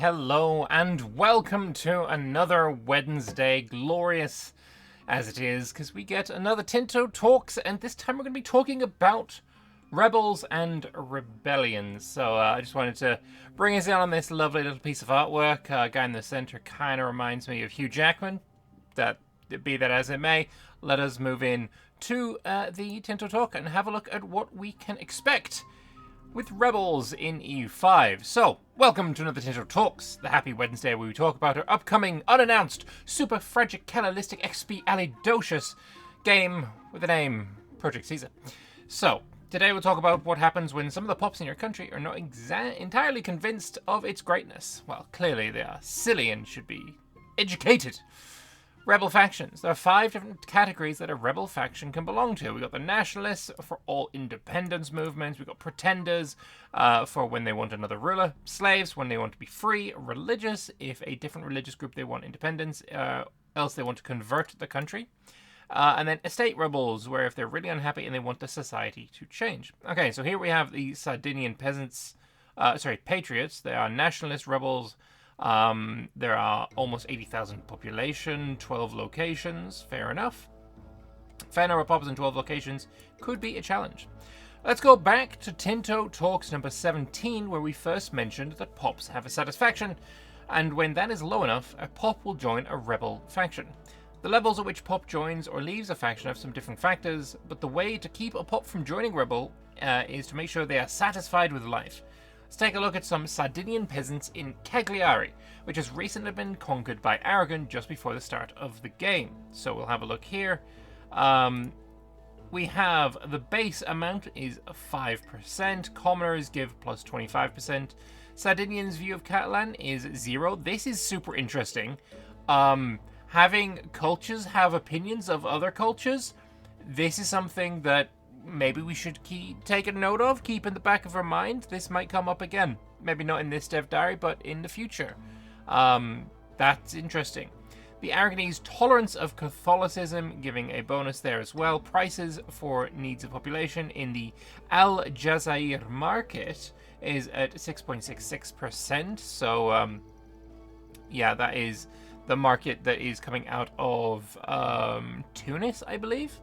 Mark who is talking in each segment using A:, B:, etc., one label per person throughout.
A: Hello and welcome to another Wednesday, glorious as it is, because we get another Tinto Talks, and this time we're going to be talking about Rebels and Rebellions. So I just wanted to bring us in on this lovely little piece of artwork. Guy in the center kind of reminds me of Hugh Jackman. Be that as it may, let us move in to the Tinto Talk and have a look at what we can expect with Rebels in EU5. So, welcome to another Tinto Talks, the happy Wednesday where we talk about our upcoming, unannounced, super fragicalistic expialidocious game with the name Project Caesar. So, today we'll talk about what happens when some of the pops in your country are not entirely convinced of its greatness. Well, clearly they are silly and should be educated. Rebel factions. There are 5 different categories that a rebel faction can belong to. We've got the nationalists for all independence movements. We've got pretenders for when they want another ruler. Slaves when they want to be free. Religious if a different religious group they want independence, else they want to convert the country. And then estate rebels, where if they're really unhappy and they want the society to change. Okay, so here we have the Sardinian patriots. They are nationalist rebels. There are almost 80,000 population, 12 locations, fair enough. Fair number of pops in 12 locations could be a challenge. Let's go back to Tinto Talks number 17, where we first mentioned that pops have a satisfaction, and when that is low enough, a pop will join a rebel faction. The levels at which pop joins or leaves a faction have some different factors, but the way to keep a pop from joining rebel is to make sure they are satisfied with life. Let's take a look at some Sardinian peasants in Cagliari, which has recently been conquered by Aragon just before the start of the game. So we'll have a look here. We have the base amount is 5%. Commoners give plus 25%. Sardinians' view of Catalan is 0. This is super interesting. Having cultures have opinions of other cultures. This is something that maybe we should take a note of, keep in the back of our mind. This might come up again. Maybe not in this dev diary, but in the future. That's interesting. The Agony's tolerance of Catholicism, giving a bonus there as well. Prices for needs of population in the Al Jazair market is at 6.66%. So, yeah, that is the market that is coming out of Tunis, I believe.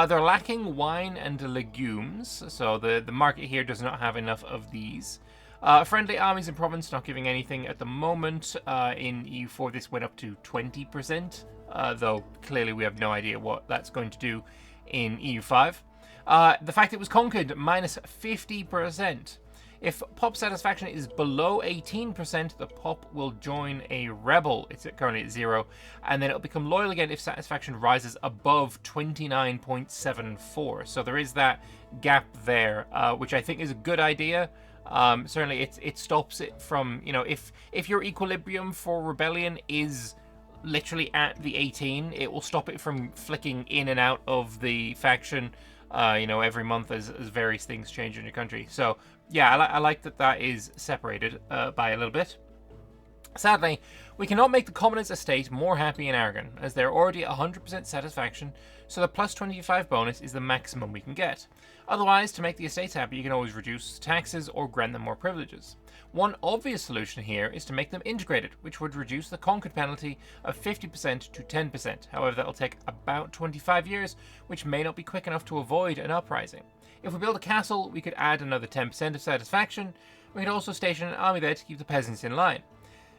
A: They're lacking wine and legumes, so the market here does not have enough of these. Friendly armies in province not giving anything at the moment. In EU4 this went up to 20%, though clearly we have no idea what that's going to do in EU5. The fact it was conquered, minus 50%. If pop satisfaction is below 18%, the pop will join a rebel. It's currently at 0. And then it'll become loyal again if satisfaction rises above 29.74. So there is that gap there, which I think is a good idea. Certainly it stops it from, if your equilibrium for rebellion is literally at the 18, it will stop it from flicking in and out of the faction, every month as various things change in your country. So, yeah, I like that is separated by a little bit. Sadly, we cannot make the Commoners' estate more happy in Aragon, as they're already 100% satisfaction, so the plus 25 bonus is the maximum we can get. Otherwise, to make the estates happy, you can always reduce taxes or grant them more privileges. One obvious solution here is to make them integrated, which would reduce the conquered penalty of 50% to 10%. However, that will take about 25 years, which may not be quick enough to avoid an uprising. If we build a castle, we could add another 10% of satisfaction. We could also station an army there to keep the peasants in line.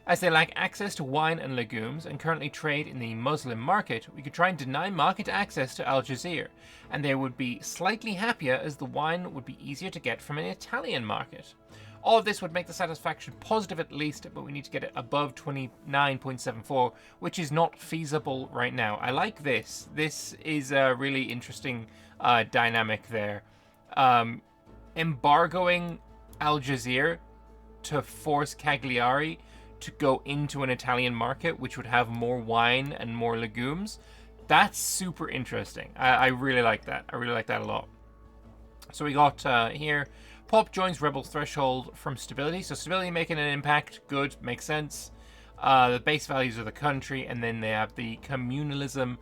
A: As they lack access to wine and legumes and currently trade in the Muslim market, we could try and deny market access to Al Jazeera, and they would be slightly happier as the wine would be easier to get from an Italian market. All of this would make the satisfaction positive at least, but we need to get it above 29.74, which is not feasible right now. I like this. This is a really interesting dynamic there. Embargoing Al Jazeera to force Cagliari to go into an Italian market, which would have more wine and more legumes. That's super interesting. I really like that. I really like that a lot. So we got here, Pop joins Rebels threshold from stability. So stability making an impact, good, makes sense. The base values of the country, and then they have the communalism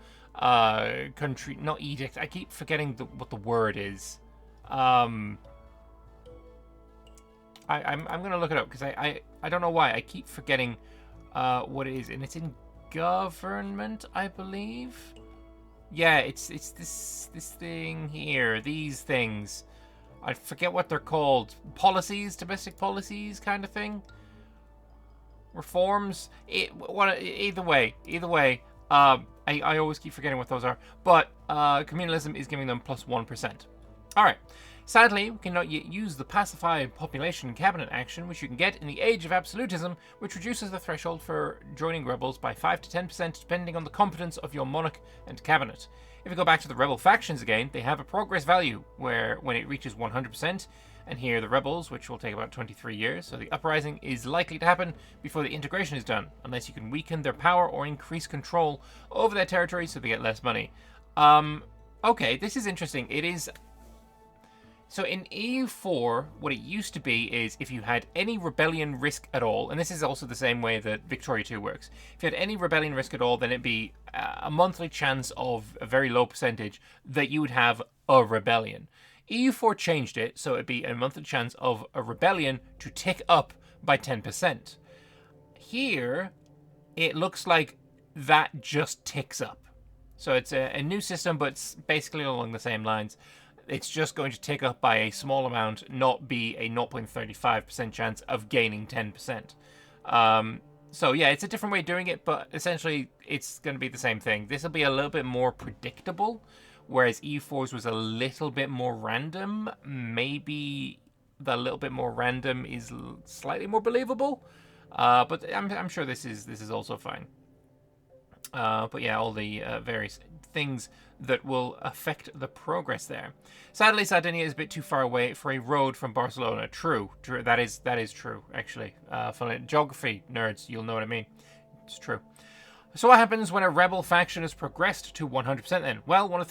A: country, not edict. I keep forgetting what the word is. I I'm going to look it up because I don't know why. I keep forgetting what it is. And it's in government, I believe. Yeah, it's this thing here. These things. I forget what they're called. Policies, domestic policies kind of thing. Reforms. Either way. I always keep forgetting what those are. But communalism is giving them plus 1%. All right. Sadly, we cannot yet use the pacified population cabinet action, which you can get in the age of absolutism, which reduces the threshold for joining rebels by 5 to 10% depending on the competence of your monarch and cabinet. If we go back to the rebel factions again, they have a progress value where when it reaches 100%, and here the rebels, which will take about 23 years, so the uprising is likely to happen before the integration is done, unless you can weaken their power or increase control over their territory so they get less money. Okay, this is interesting. It is... So in EU4, what it used to be is if you had any rebellion risk at all, and this is also the same way that Victoria 2 works, if you had any rebellion risk at all, then it'd be a monthly chance of a very low percentage that you would have a rebellion. EU4 changed it, so it'd be a monthly chance of a rebellion to tick up by 10%. Here, it looks like that just ticks up. So it's a new system, but it's basically along the same lines. It's just going to tick up by a small amount, not be a 0.35% chance of gaining 10%. So yeah, it's a different way of doing it, but essentially it's going to be the same thing. This will be a little bit more predictable, whereas EU4's was a little bit more random. Maybe the little bit more random is slightly more believable, but I'm sure this is also fine. But yeah, all the various things that will affect the progress there. Sadly, Sardinia is a bit too far away for a road from Barcelona. True. That is true, actually. For geography nerds, you'll know what I mean. It's true. So what happens when a rebel faction has progressed to 100% then? Well, one of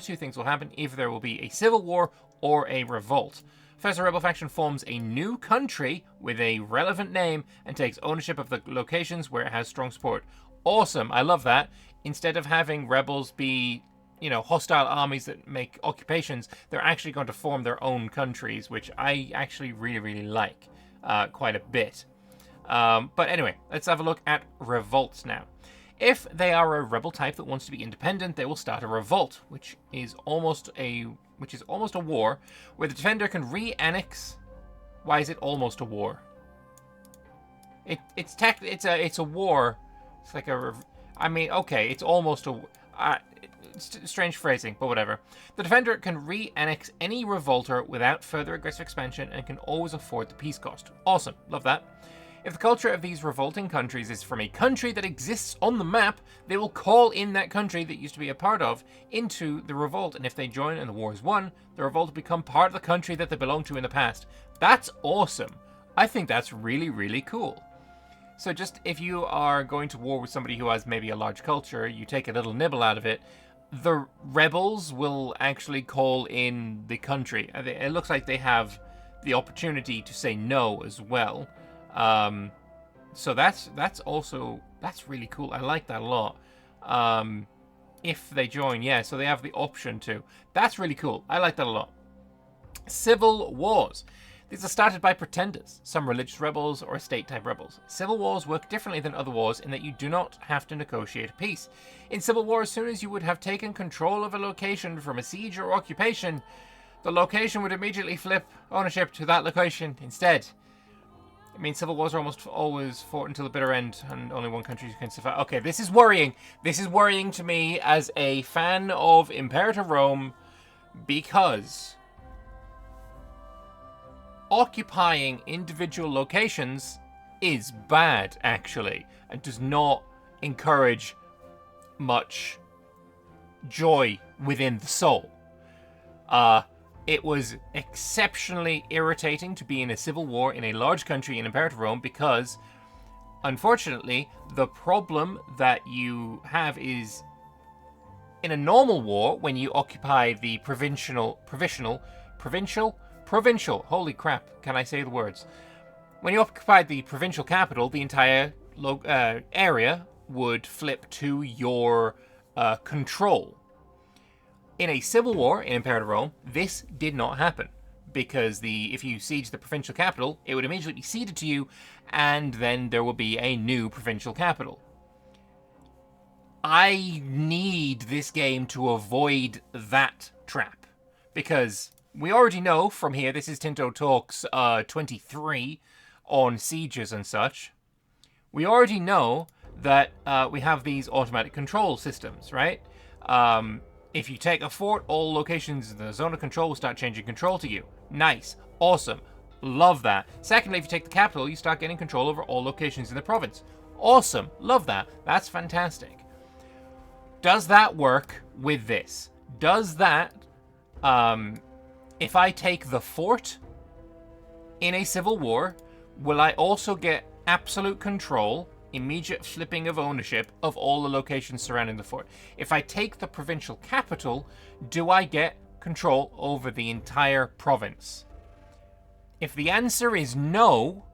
A: two things will happen. Either there will be a civil war or a revolt. First, a rebel faction forms a new country with a relevant name and takes ownership of the locations where it has strong support. Awesome. I love that. Instead of having rebels be, hostile armies that make occupations, they're actually going to form their own countries, which I actually really, really like quite a bit. But anyway, let's have a look at revolts now. If they are a rebel type that wants to be independent, they will start a revolt, which is almost a war, where the defender can re-annex. Why is it almost a war? It's a war. It's like okay, it's almost a... strange phrasing, but whatever. The defender can re-annex any revolter without further aggressive expansion and can always afford the peace cost. Awesome, love that. If the culture of these revolting countries is from a country that exists on the map, they will call in that country that used to be a part of into the revolt, and if they join and the war is won, the revolt will become part of the country that they belonged to in the past. That's awesome. I think that's really, really cool. So just if you are going to war with somebody who has maybe a large culture, you take a little nibble out of it, the rebels will actually call in the country. It looks like they have the opportunity to say no as well. So that's really cool. I like that a lot. If they join, yeah, so they have the option to. That's really cool. I like that a lot. Civil wars. These are started by pretenders, some religious rebels or estate-type rebels. Civil wars work differently than other wars in that you do not have to negotiate a peace. In civil war, as soon as you would have taken control of a location from a siege or occupation, the location would immediately flip ownership to that location instead. I mean, civil wars are almost always fought until the bitter end, and only one country can survive. Okay, this is worrying. This is worrying to me as a fan of Imperator Rome, because occupying individual locations is bad, actually, and does not encourage much joy within the soul. It was exceptionally irritating to be in a civil war in a large country in Imperator Rome because, unfortunately, the problem that you have is in a normal war, when you occupy the provincial, holy crap, can I say the words? When you occupy the provincial capital, the entire area would flip to your control. In a civil war in Imperator Rome, this did not happen because if you siege the provincial capital, it would immediately be ceded to you, and then there will be a new provincial capital. I need this game to avoid that trap, because we already know from here, this is Tinto Talks 23 on sieges and such. We already know that we have these automatic control systems, right? If you take a fort, all locations in the zone of control will start changing control to you. Nice. Awesome. Love that. Secondly, if you take the capital, you start getting control over all locations in the province. Awesome. Love that. That's fantastic. Does that work with this? Does that, if I take the fort in a civil war, will I also get absolute control, immediate flipping of ownership of all the locations surrounding the fort? If I take the provincial capital, do I get control over the entire province? If the answer is no,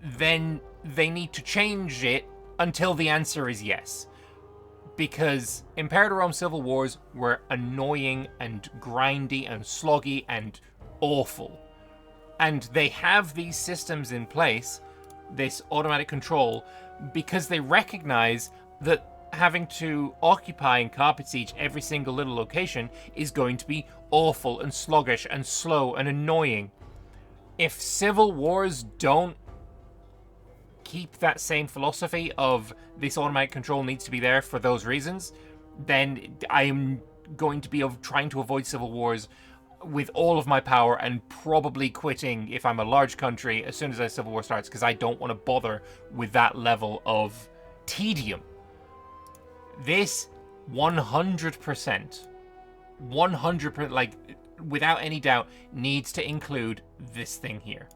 A: then they need to change it until the answer is yes. Because Imperator Rome Civil Wars were annoying and grindy and sloggy and awful. And they have these systems in place, this automatic control, because they recognize that having to occupy and carpet siege every single little location is going to be awful and sluggish and slow and annoying. If Civil Wars don't keep that same philosophy of this automatic control needs to be there for those reasons, then I am going to be trying to avoid Civil Wars with all of my power and probably quitting if I'm a large country as soon as a Civil War starts, because I don't want to bother with that level of tedium. This 100%, like without any doubt, needs to include this thing here.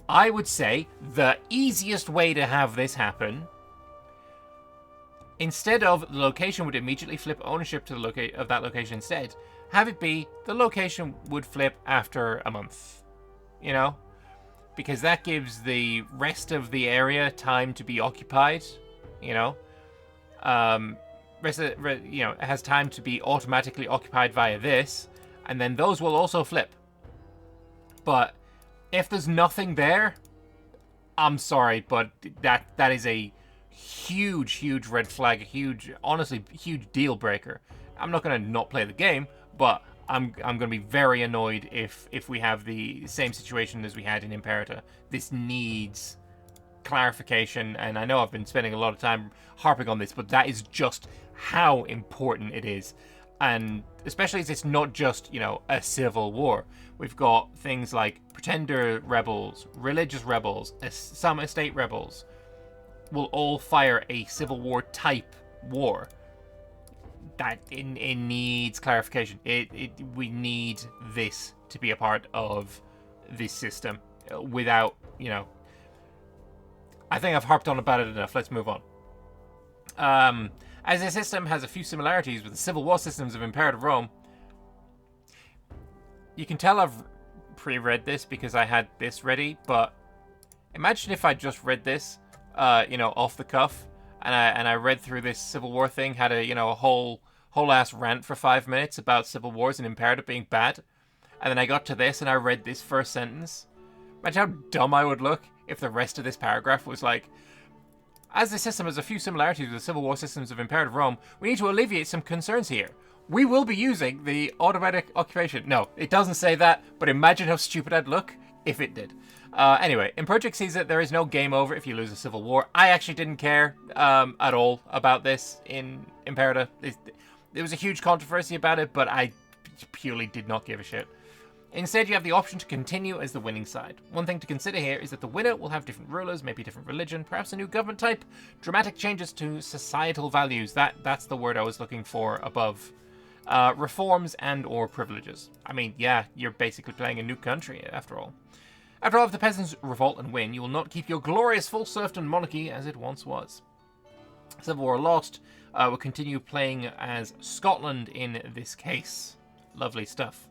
A: I would say the easiest way to have this happen, instead of the location would immediately flip ownership to the of that location instead, have it be the location would flip after a month, you know? Because that gives the rest of the area time to be occupied, you know? It has time to be automatically occupied via this, and then those will also flip. But if there's nothing there, I'm sorry, but that is a huge red flag, honestly huge deal breaker. I'm not going to not play the game, but I'm going to be very annoyed if we have the same situation as we had in Imperator. This needs clarification, and I know I've been spending a lot of time harping on this, but that is just how important it is. And especially as it's not just, a civil war. We've got things like pretender rebels, religious rebels, some estate rebels will all fire a civil war type war. That it needs clarification. We need this to be a part of this system. Without, I think I've harped on about it enough. Let's move on. As the system has a few similarities with the civil war systems of Imperative Rome, you can tell I've pre-read this because I had this ready, but imagine if I just read this, off the cuff, and I read through this Civil War thing, had a whole ass rant for 5 minutes about Civil Wars and Imperative being bad, and then I got to this and I read this first sentence. Imagine how dumb I would look if the rest of this paragraph was like, as the system has a few similarities with the Civil War systems of Imperative Rome, we need to alleviate some concerns here. We will be using the automatic occupation. No, it doesn't say that, but imagine how stupid I'd look if it did. Anyway, in Project Caesar, there is no game over if you lose a civil war. I actually didn't care at all about this in Imperator. There was a huge controversy about it, but I purely did not give a shit. Instead, you have the option to continue as the winning side. One thing to consider here is that the winner will have different rulers, maybe different religion, perhaps a new government type, dramatic changes to societal values. That's the word I was looking for above. Reforms and or privileges. I mean, yeah, you're basically playing a new country, after all. After all, if the peasants revolt and win, you will not keep your glorious full serfdom monarchy as it once was. Civil War lost, will continue playing as Scotland in this case. Lovely stuff.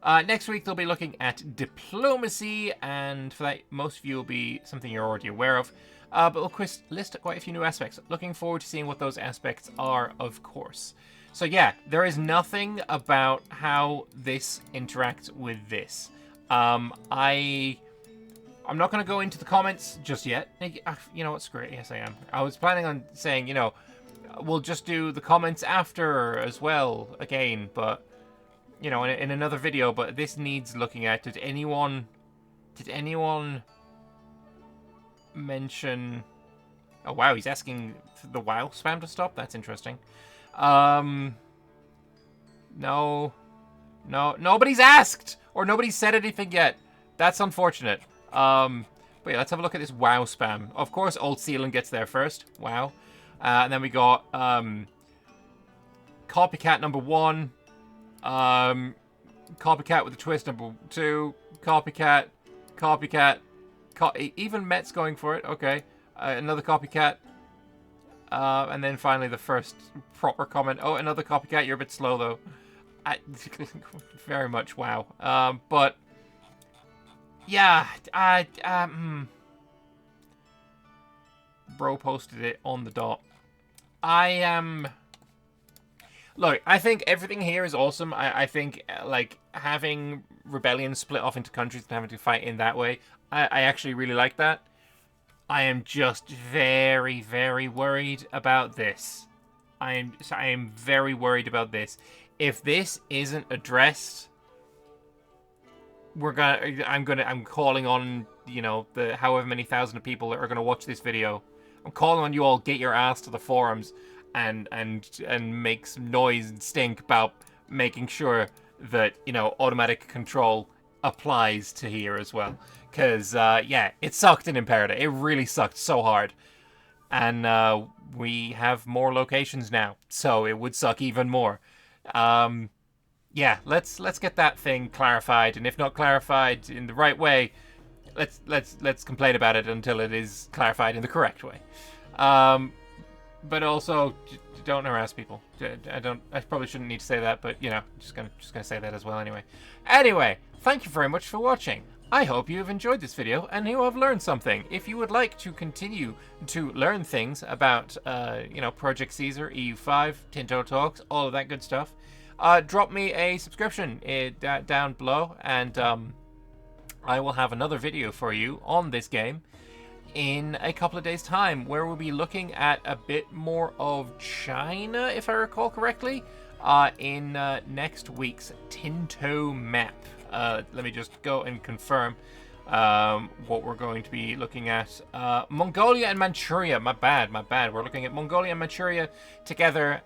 A: Next week, they'll be looking at diplomacy, and for that, most of you will be something you're already aware of. But we'll list quite a few new aspects. Looking forward to seeing what those aspects are, of course. So yeah, there is nothing about how this interacts with this. I'm not going to go into the comments just yet. You know what? Screw it. Yes, I am. I was planning on saying, you know, we'll just do the comments after as well again, but, you know, in another video. But this needs looking at. Did anyone mention... Oh, wow. He's asking the WoW spam to stop? That's interesting. No. Nobody's asked! Or nobody's said anything yet. That's unfortunate. But yeah, let's have a look at this WoW spam. Of course, Old Sealand gets there first. Wow. And then we got Copycat number 1. Copycat with a twist number 2. Copycat. Even Met's going for it. Okay. Another Copycat. And then finally the first proper comment. Oh, another Copycat. You're a bit slow, though. Very much wow. But... yeah, Bro posted it on the dot. Look, I think everything here is awesome. I think, like, having rebellions split off into countries and having to fight in that way, I actually really like that. I am just very, very worried about this. I am very worried about this. If this isn't addressed... I'm calling on, you know, the however many thousand of people that are gonna watch this video. I'm calling on you all, get your ass to the forums and make some noise and stink about making sure that, you know, automatic control applies to here as well. Cause yeah, it sucked in Imperator. It really sucked so hard. And we have more locations now, so it would suck even more. Yeah, let's get that thing clarified, and if not clarified in the right way, let's complain about it until it is clarified in the correct way. But also, don't harass people. I probably shouldn't need to say that, but you know, just gonna say that as well anyway. Anyway, thank you very much for watching. I hope you have enjoyed this video and you have learned something. If you would like to continue to learn things about, you know, Project Caesar, EU5, Tinto Talks, all of that good stuff. Drop me a subscription down below, and I will have another video for you on this game in a couple of days' time, where we'll be looking at a bit more of China, if I recall correctly, in next week's Tinto map. Let me just go and confirm what we're going to be looking at. Mongolia and Manchuria. My bad. We're looking at Mongolia and Manchuria together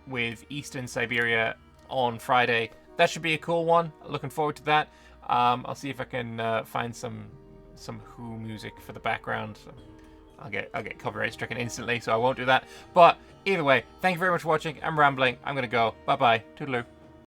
A: with Eastern Siberia on Friday. That should be a cool one. Looking forward to that. I'll see if I can find some Who music for the background. I'll get copyright stricken instantly, so I won't do that. But either way, thank you very much for watching. I'm rambling. I'm gonna go. Bye bye. Toodaloo.